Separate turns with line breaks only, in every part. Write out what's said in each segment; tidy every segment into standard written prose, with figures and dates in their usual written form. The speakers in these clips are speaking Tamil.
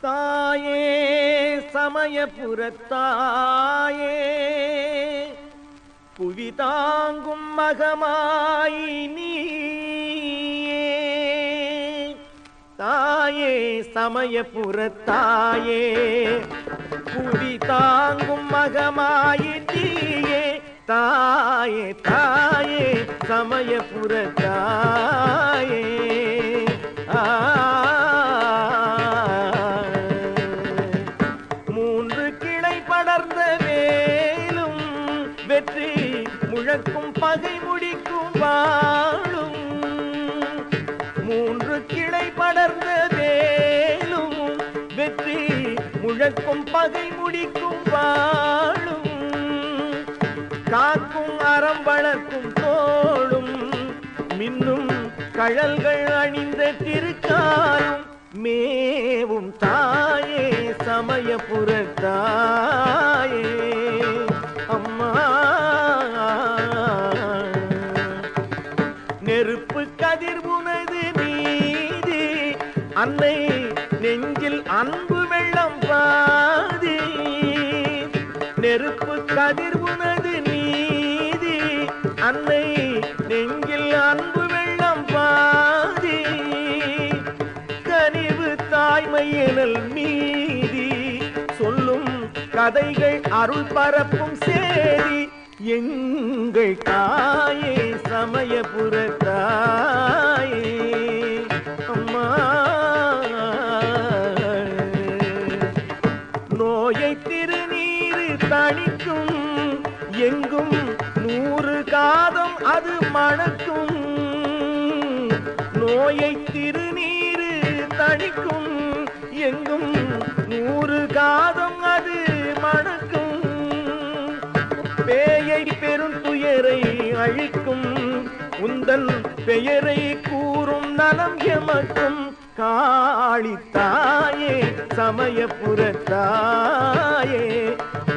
தாயே சமயபுரத்தாயே புவி தாங்கும் மகமாயி நீயே தாயே சமயபுரத்தாயே புவி தாங்கும் மகமாயி நீயே தாயே தாயே சமயபுரத்தாயே மூன்று கிளை படர்ந்த வேலும் வெற்றி முழக்கும் பகை முடிக்கும் வாழும் மூன்று கிளை படர்ந்த வேலும் வெற்றி முழக்கும் பகை முடிக்கும் வாழும் காக்கும் அறம் வளர்க்கும் தோளும் மின்னும் கழல்கள் அணிந்த திருக்காலும் மேவும் தாயே சமயபுரத்தாயே அம்மா நெருப்பு கதிர் உனது மீது அன்னை நெஞ்சில் அன்பு வெள்ளம் பாதி நெருப்பு கதிர் உனது மீது அன்னை நெஞ்சில் அன்பு வெள்ளம் பாதி கனிவு தாய்மையனல் மீதி சொல்லும் கதைகள் அருள் பரப்பும் சேரி எங்கள் தாயே சமயபுரத்தாயே அம்மா நோயை திருநீரு தணிக்கும் எங்கும் 100 காதம் அது மணக்கும் நோயை திருநீரு தணிக்கும் எங்கும் 100 காதம் அது மணக்கும் பேயை பெரும் துயரை அழிக்கும் உந்தன் பெயரை கூறும் நலம் எமக்கும் காளி தாயே சமயபுரத்தாயே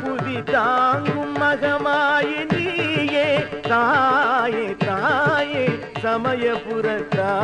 புவி தாங்கும் மகமாயி நீயே தாயே தாயே சமயபுரத்தாயே